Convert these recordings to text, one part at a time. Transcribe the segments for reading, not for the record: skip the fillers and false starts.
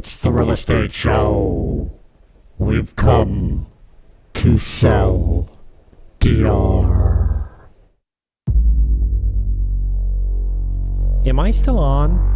It's the Real Estate Show. We've come to sell DR. Am I still on?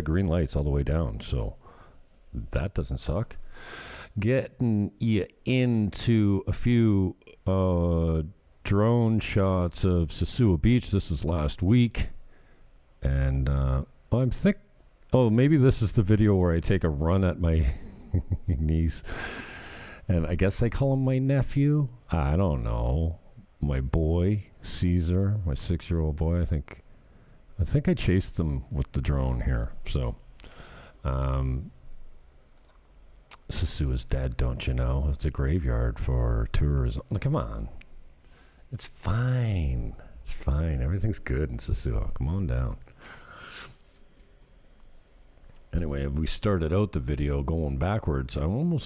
Green lights all the way down, so that doesn't suck. Getting you into a few drone shots of Sosua Beach. This was last week, and maybe this is the video where I take a run at my niece, and I guess I call him my nephew. I don't know, my boy Caesar, my 6-year-old boy. I think I chased them with the drone here. So, Sosua's dead, don't you know? It's a graveyard for tourism. Come on. It's fine. It's fine. Everything's good in Sosua. Come on down. Anyway, we started out the video going backwards. I'm going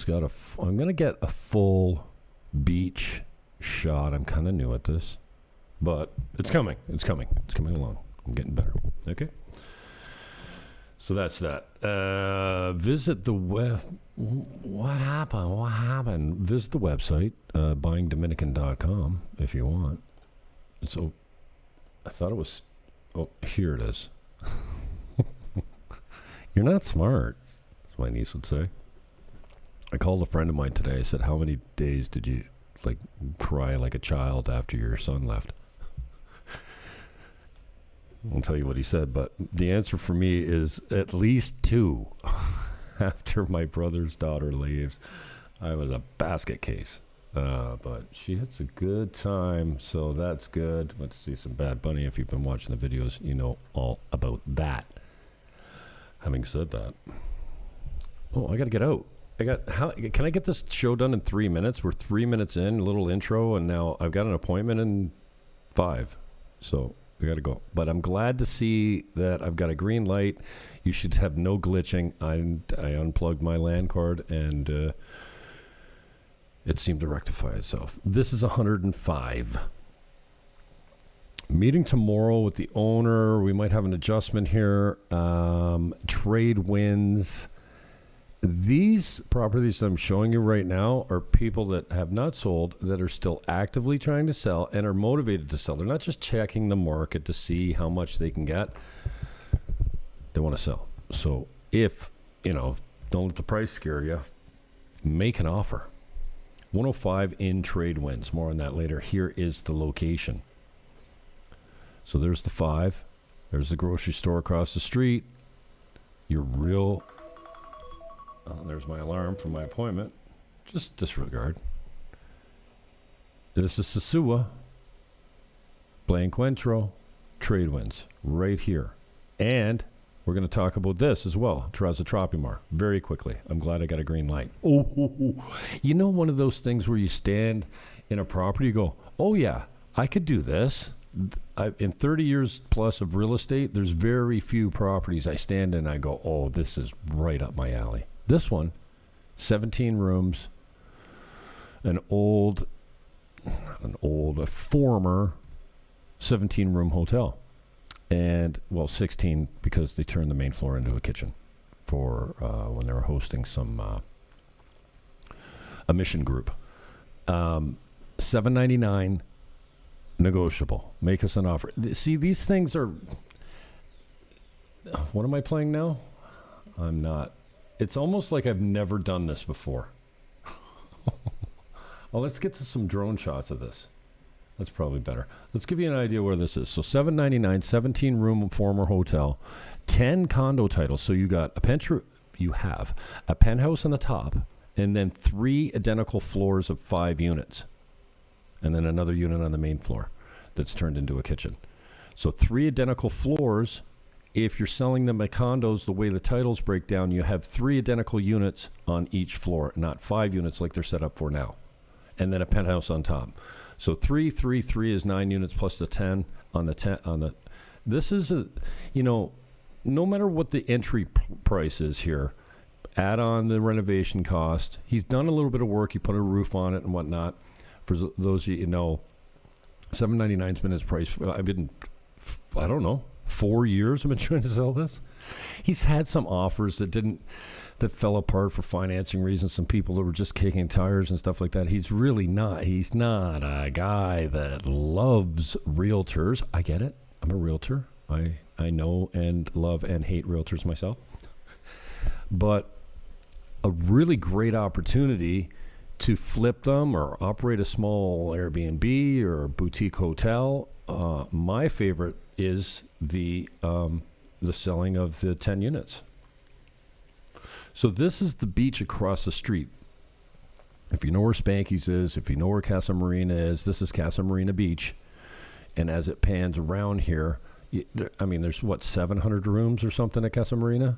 to get a full beach shot. I'm kind of new at this, but it's coming. It's coming along. I'm getting better. Okay. So that's that. Visit the web. What happened? Visit the website, buyingdominican.com, if you want. So I thought it was. Oh, here it is. You're not smart, as my niece would say. I called a friend of mine today. I said, "How many days did you cry like a child after your son left?" I'll tell you what he said, but the answer for me is at least 2. After my brother's daughter leaves, I was a basket case. But she had a good time, so that's good. Let's see some Bad Bunny. If you've been watching the videos, you know all about that. Having said that, I got to get out. Can I get this show done in 3 minutes? We're 3 minutes in, a little intro, and now I've got an appointment in 5. So we got to go. But I'm glad to see that I've got a green light. You should have no glitching. I unplugged my LAN cord, and it seemed to rectify itself. This is 105. Meeting tomorrow with the owner. We might have an adjustment here. Trade wins. These properties I'm showing you right now are people that have not sold, that are still actively trying to sell and are motivated to sell. They're not just checking the market to see how much they can get. They want to sell. So if, don't let the price scare you, make an offer. 105 in trade wins. More on that later. Here is the location. So there's the 5. There's the grocery store across the street. There's my alarm for my appointment. Just disregard. This is Sosua. Blanquentro. Trade wins. Right here. And we're going to talk about this as well. Trazatropimar. Very quickly. I'm glad I got a green light. You know, one of those things where you stand in a property, you go, oh yeah, I could do this. In 30 years plus of real estate, there's very few properties I stand in and I go, oh, this is right up my alley. This one, 17 rooms, a former 17-room hotel. And, 16 because they turned the main floor into a kitchen for when they were hosting some a mission group. $799 negotiable. Make us an offer. See, these things are... What am I playing now? I'm not. It's almost like I've never done this before. Let's get to some drone shots of this. That's probably better. Let's give you an idea where this is. So $799, 17-room former hotel, 10 condo titles. So you got you have a penthouse on the top, and then 3 identical floors of 5 units, and then another unit on the main floor that's turned into a kitchen. So 3 identical floors. If you're selling them at condos, the way the titles break down, you have 3 identical units on each floor, not 5 units like they're set up for now, and then a penthouse on top. So 3 is 9 units plus the 10 on the 10 on the. This is no matter what the entry price is here, add on the renovation cost. He's done a little bit of work. He put a roof on it and whatnot. For those of you know, $799's been his price. I don't know, 4 years I've been trying to sell this. He's had some offers that fell apart for financing reasons. Some people that were just kicking tires and stuff like that. He's not a guy that loves realtors. I get it. I'm a realtor. I know and love and hate realtors myself. But a really great opportunity to flip them or operate a small Airbnb or a boutique hotel. My favorite is the selling of the 10 units. So this is the beach across the street. If you know where Spanky's is, if you know where Casa Marina is, this is Casa Marina Beach. And as it pans around here, there's 700 rooms or something at Casa Marina?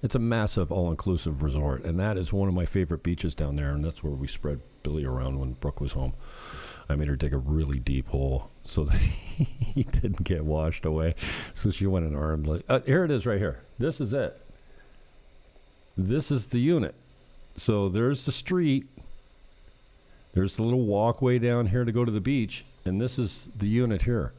It's a massive all-inclusive resort, and that is one of my favorite beaches down there, and that's where we spread Billy around when Brooke was home. I made her dig a really deep hole so that he didn't get washed away. So she went and armed. Here it is right here. This is it. This is the unit. So there's the street. There's the little walkway down here to go to the beach, and this is the unit here.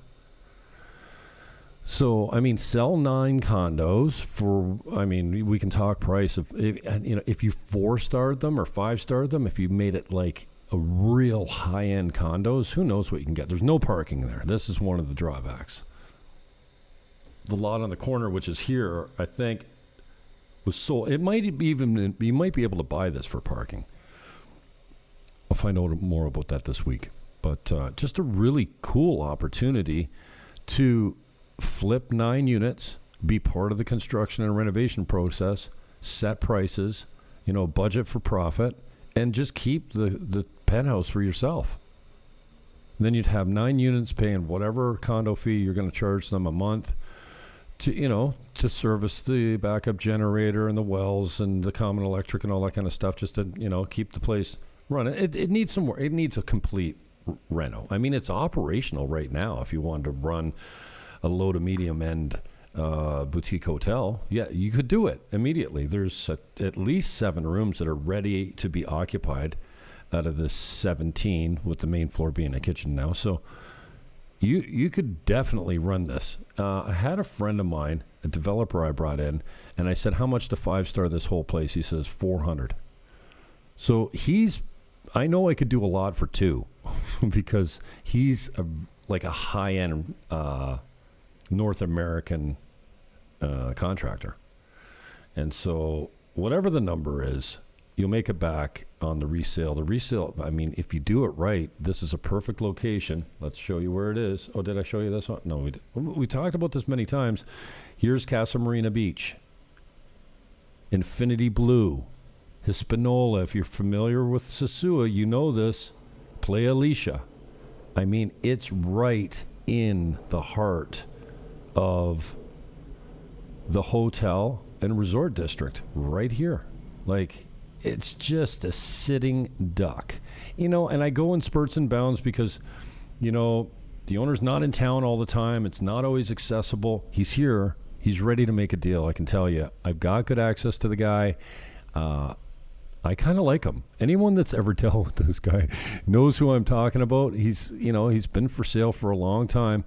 So, sell 9 condos for, we can talk price of, if you 4-starred them or 5-starred them, if you made it like a real high-end condos, who knows what you can get. There's no parking there. This is one of the drawbacks. The lot on the corner, which is here, I think was sold. It might even, you might be able to buy this for parking. I'll find out more about that this week. But just a really cool opportunity to flip 9 units, be part of the construction and renovation process, set prices, budget for profit, and just keep the penthouse for yourself. And then you'd have 9 units paying whatever condo fee you're going to charge them a month to service the backup generator and the wells and the common electric and all that kind of stuff, just to, keep the place running. It needs some work. It needs a complete reno. It's operational right now if you wanted to run a low to medium end boutique hotel. Yeah, you could do it immediately. There's at least 7 rooms that are ready to be occupied out of the 17, with the main floor being a kitchen now. So you could definitely run this. I had a friend of mine, a developer I brought in, and I said, how much to 5-star this whole place? He says $400. So I know I could do a lot for 2 because he's like a high-end North American contractor. And so whatever the number is, you'll make it back on the resale. The resale, if you do it right, this is a perfect location. Let's show you where it is. Oh, did I show you this one? No, we talked about this many times. Here's Casa Marina Beach. Infinity Blue. Hispaniola. If you're familiar with Sosua, you know this. Playa Alicia. It's right in the heart of the hotel and resort district right here. It's just a sitting duck, and I go in spurts and bounds because, the owner's not in town all the time. It's not always accessible. He's here. He's ready to make a deal. I can tell you, I've got good access to the guy. I kind of like him. Anyone that's ever dealt with this guy knows who I'm talking about. He's been for sale for a long time.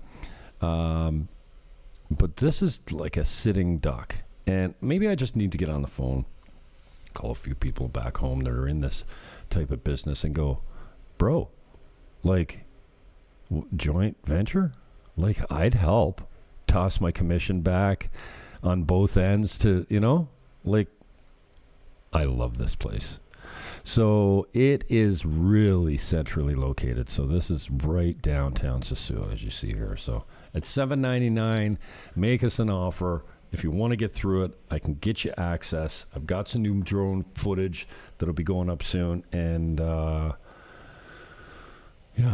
But this is like a sitting duck. And maybe I just need to get on the phone, call a few people back home that are in this type of business and go, bro, like, joint venture? Like, I'd help toss my commission back on both ends to, like, I love this place. So it is really centrally located. So this is right downtown Sosua, as you see here. So at $7.99, make us an offer. If you want to get through it, I can get you access. I've got some new drone footage that'll be going up soon. And, yeah,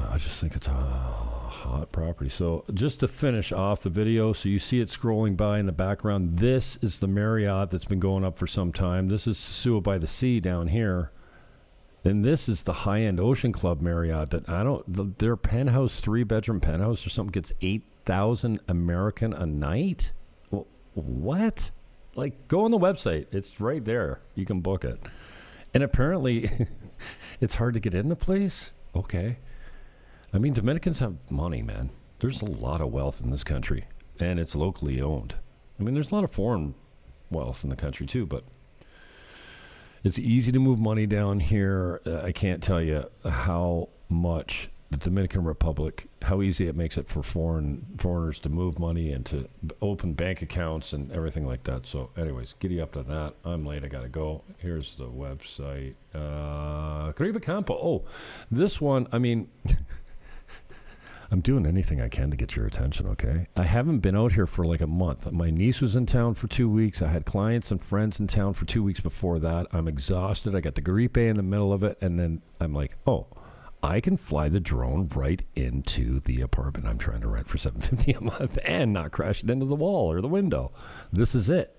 I just think it's a hot property. So just to finish off the video, so you see it scrolling by in the background. This is the Marriott that's been going up for some time. This is Sosua by the Sea down here. And this is the high-end Ocean Club Marriott that their penthouse, 3-bedroom penthouse or something gets $8,000 American a night. Well, what? Like, go on the website. It's right there. You can book it. And apparently, it's hard to get in the place. Okay. I mean, Dominicans have money, man. There's a lot of wealth in this country, and it's locally owned. I mean, there's a lot of foreign wealth in the country, too, but it's easy to move money down here. I can't tell you how much the Dominican Republic, how easy it makes it for foreigners to move money and to open bank accounts and everything like that. So anyways, giddy up to that. I'm late. I got to go. Here's the website. Caribe Campo. Oh, this one, I mean... I'm doing anything I can to get your attention, okay? I haven't been out here for like a month. My niece was in town for 2 weeks. I had clients and friends in town for 2 weeks before that. I'm exhausted. I got the Garipe in the middle of it. And then I'm like, oh, I can fly the drone right into the apartment I'm trying to rent for $750 a month and not crash it into the wall or the window. This is it.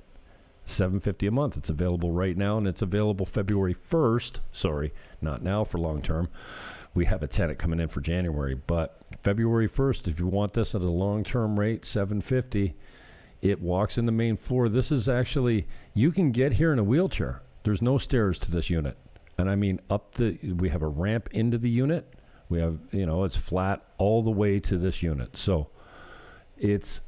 $750 a month. It's available right now, and it's available February 1st. Sorry, not now for long term. We have a tenant coming in for January, but February 1st, if you want this at a long-term rate, $750, it walks in the main floor. This is actually, you can get here in a wheelchair. There's no stairs to this unit. And I mean, we have a ramp into the unit. We have, it's flat all the way to this unit. So it's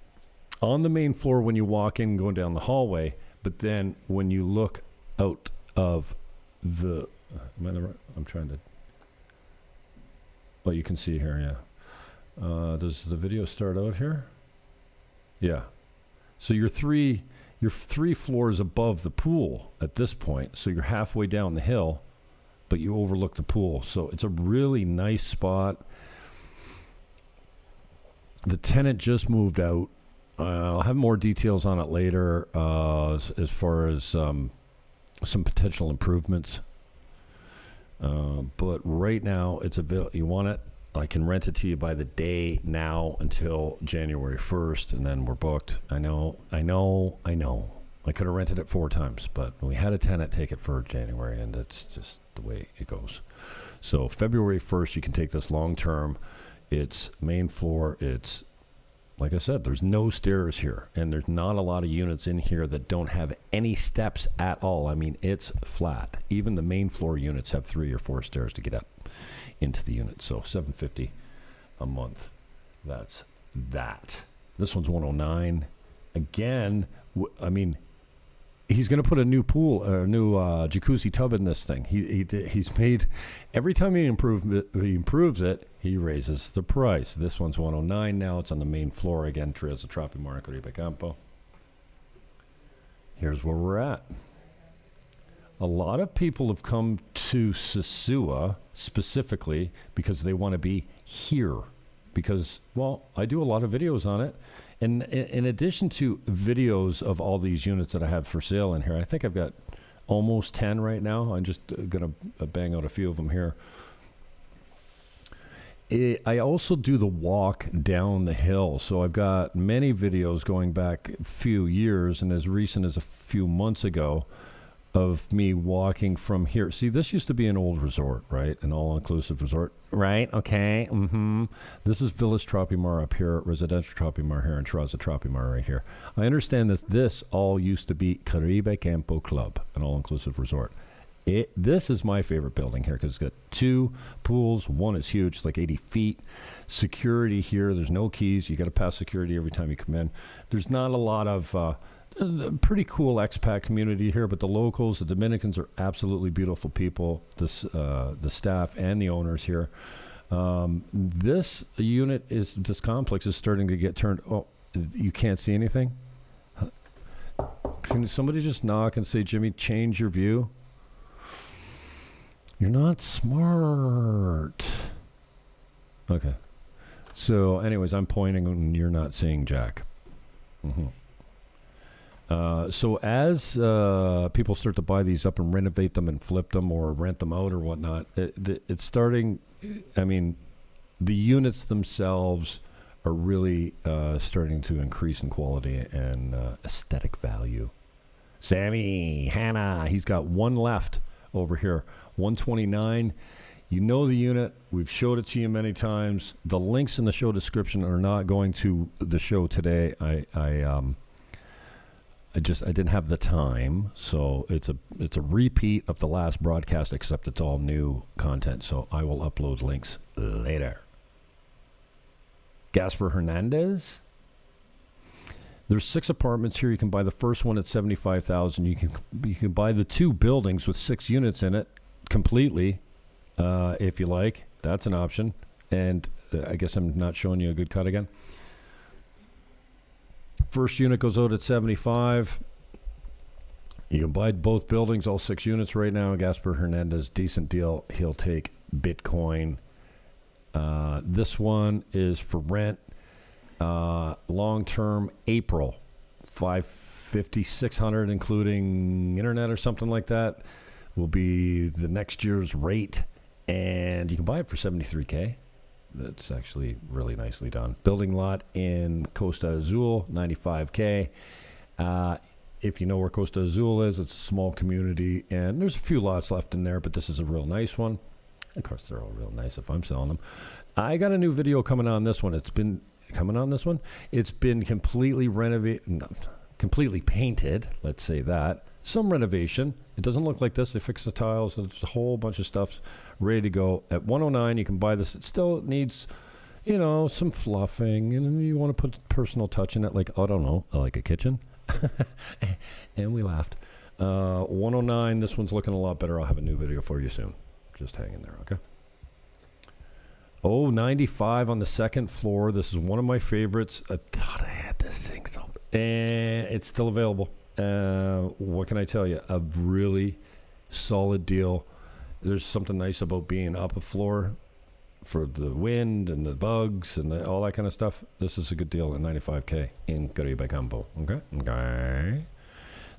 on the main floor when you walk in, going down the hallway. But then when you look out of the, I'm trying to, well, you can see here, yeah. Does the video start out here? Yeah. So you're three floors above the pool at this point. So you're halfway down the hill, but you overlook the pool. So it's a really nice spot. The tenant just moved out. I'll have more details on it later as far as some potential improvements. But right now, it's available. You want it? I can rent it to you by the day now until January 1st, and then we're booked. I know. I could have rented it 4 times, but we had a tenant take it for January, and it's just the way it goes. So February 1st, you can take this long term. It's main floor. It's, like I said, there's no stairs here, and there's not a lot of units in here that don't have any steps at all. I mean, it's flat. Even the main floor units have 3 or 4 stairs to get up into the unit. So $750 a month. That's that. This one's $109. Again, I mean, he's going to put a new pool, a new jacuzzi tub in this thing. He's made, every time he improves it, he raises the price. This one's $109 now. It's on the main floor again. Trails of Tropimar, Caribe Campo. Here's where we're at. A lot of people have come to Sosua specifically because they want to be here. Because, well, I do a lot of videos on it. And in addition to videos of all these units that I have for sale in here, I think I've got almost 10 right now. I'm just going to bang out a few of them here. I also do the walk down the hill. So I've got many videos going back a few years and as recent as a few months ago of me walking from here. See, this used to be an old resort, right? An all-inclusive resort. Right, okay, This is Village Tropimar up here, Residential Tropimar here, and Trails of Tropimar right here. I understand that this all used to be Caribe Campo Club, an all-inclusive resort. This is my favorite building here because it's got 2 pools. One is huge, like 80 feet. Security here, there's no keys. You got to pass security every time you come in. There's not a lot of, there's a pretty cool expat community here, but the locals, the Dominicans are absolutely beautiful people. The staff and the owners here. This complex is starting to get turned. Oh, you can't see anything? Can somebody just knock and say, Jimmy, change your view? You're not smart. Okay. So, anyways, I'm pointing and you're not seeing Jack. So as people start to buy these up and renovate them and flip them or rent them out or whatnot, it's starting. I mean, the units themselves are really starting to increase in quality and aesthetic value. Sammy, Hannah, he's got one left over here. 129. You know the unit. We've showed it to you many times. The links in the show description are not going to the show today. I didn't have the time, so it's a repeat of the last broadcast, except it's all new content. So I will upload links later. Gasper Hernandez. There's 6 apartments here. You can buy the first one at $75,000. You can buy the 2 buildings with 6 units in it completely, if you like. That's an option. And I guess I'm not showing you a good cut again. First unit goes out at $75,000. You can buy both buildings, all 6 units right now. Gasper Hernandez, decent deal. He'll take Bitcoin. This one is for rent. Long-term April, $550,600, including internet or something like that, will be the next year's rate, and you can buy it for $73,000. That's actually really nicely done. Building lot in Costa Azul, $95,000. If you know where Costa Azul is, it's a small community, and there's a few lots left in there, but this is a real nice one. Of course, they're all real nice if I'm selling them. I got a new video coming on this one. It's been completely renovated, completely painted, let's say that. Some renovation. It doesn't look like this. They fixed the tiles. There's a whole bunch of stuff ready to go. At 109, you can buy this. It still needs, some fluffing, and you want to put a personal touch in it, like, I don't know, like a kitchen. And we laughed. 109, this one's looking a lot better. I'll have a new video for you soon. Just hang in there, okay? 95 on the second floor. This is one of my favorites. I thought I had this thing, and it's still available. What can I tell you? A really solid deal. There's something nice about being up a floor for the wind and the bugs and all that kind of stuff. This is a good deal at $95,000 in Caribe Campo. Okay.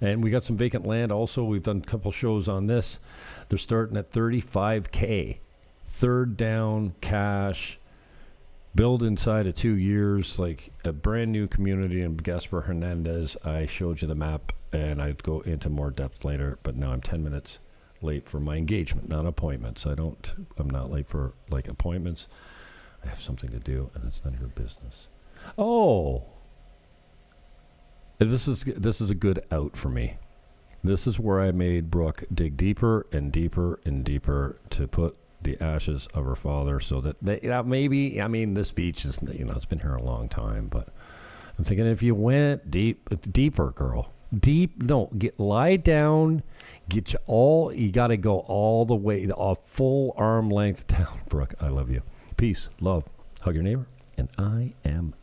And we got some vacant land also. We've done a couple shows on this. They're starting at $35,000. Third down, cash, build inside of 2 years, like a brand new community in Gasper Hernandez. I showed you the map, and I'd go into more depth later, but now I'm 10 minutes late for my engagement, not appointments. I'm not late for appointments. I have something to do, and it's none of your business. Oh, this is a good out for me. This is where I made Brooke dig deeper and deeper and deeper to put the ashes of her father, so that this beach is, it's been here a long time, but I'm thinking if you went deeper, girl, lie down, you got to go all the way, a full arm length down. Brooke, I love you. Peace, love, hug your neighbor, and I am